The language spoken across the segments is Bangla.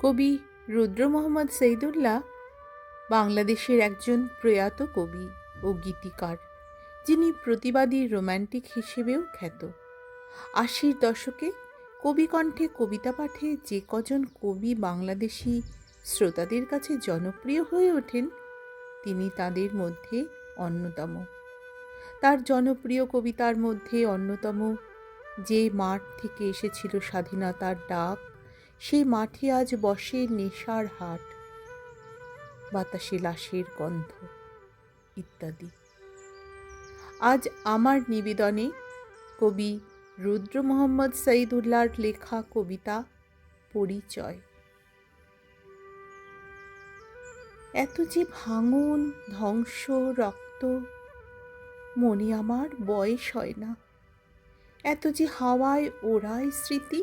কবি রুদ্র মোহাম্মদ সৈয়দুল্লাহ বাংলাদেশের একজন প্রয়াত কবি ও গীতিকার, যিনি প্রতিবাদী রোম্যান্টিক হিসেবেও খ্যাত। ৮০-র দশকে কবিকণ্ঠে কবিতা পাঠে যে কজন কবি বাংলাদেশি শ্রোতাদের কাছে জনপ্রিয় হয়ে ওঠেন, তিনি তাদের মধ্যে অন্যতম। তার জনপ্রিয় কবিতার মধ্যে অন্যতম যে মাঠ থেকে এসেছিল স্বাধীনতার ডাক, সেই মাঠে আজ বসে নেশার হাট, বাতাসে লাশের গন্ধ ইত্যাদি। আজ আমার নিবেদনে কবি রুদ্র মোহাম্মদ সৈয়দুল্লাহর লেখা কবিতা পরিচয়। এত যে ভাঙন, ধ্বংস, রক্ত, মনে আমার বয়স হয় না। এত যে হাওয়ায় ওড়ায় স্মৃতি,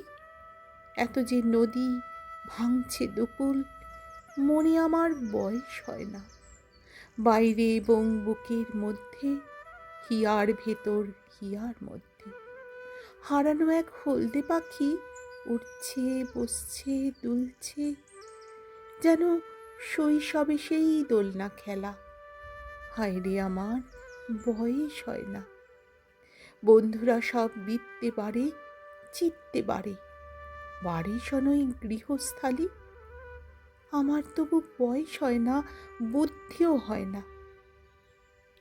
এত যে নদী ভাঙছে দুকুল, মনে আমার বয়স হয় না। বাইরে এবং বুকের মধ্যে, হিয়ার ভেতর হিয়ার মধ্যে, হারানো এক হলদে পাখি উড়ছে, বসছে, দুলছে, যেন শৈশবে সেই দোলনা খেলা। হায়রে আমার বয়স হয় না। বন্ধুরা সব বিত্তে বাড়ে, চিত্তে বাড়ে, বাড়ি শনই গৃহস্থালী। আমার তবু বয়স হয় না, বুদ্ধিও হয় না।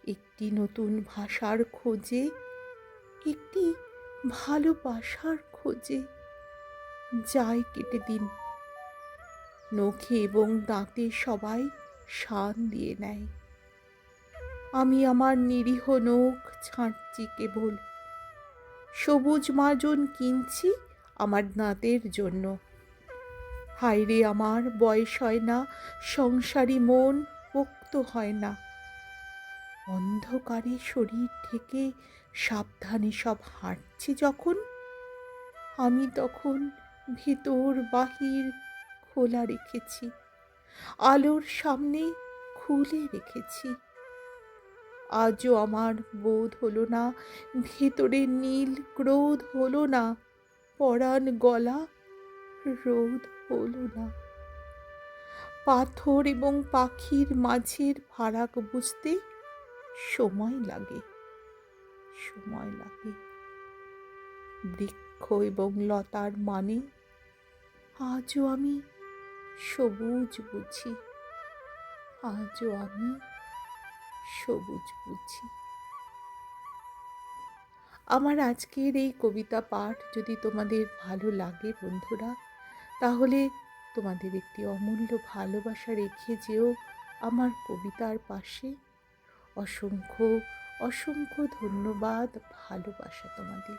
একটি নতুন ভাষার খোঁজে, একটি ভালোবাসার খোঁজে যায় কেটে দিন। নখে এবং দাঁতে সবাই শান দিয়ে নেয়। আমি আমার নিরীহ নখ ছাঁটছি কেবল, সবুজ মাজন কিনছি আমার দাঁতের জন্য। হায়রে আমার বয়স হয় না, সংসারী মন পোক্ত হয় না। অন্ধকারে শরীর থেকে সাবধানে সব হাঁটছে যখন, আমি তখন ভিতর বাহির খোলা রেখেছি, আলোর সামনে খুলে রেখেছি। আজও আমার বোধ হলো না, ভেতরে নীল ক্রোধ হলো না, পরাণ গলা রোধ হলো না। পাথর এবং পাখির মাঝের ফারাক বুঝতে সময় লাগে, সময় লাগে। বৃক্ষ এবং লতার মানে আজও আমি সবুজ বুঝি, আজও আমি সবুজ বুঝি। আমার আজকের এই কবিতা পাঠ যদি তোমাদের ভালো লাগে বন্ধুরা, তাহলে তোমাদের একটি অমূল্য ভালোবাসা রেখে যেও আমার কবিতার পাশে। অসংখ্য অসংখ্য ধন্যবাদ, ভালোবাসা তোমাদের।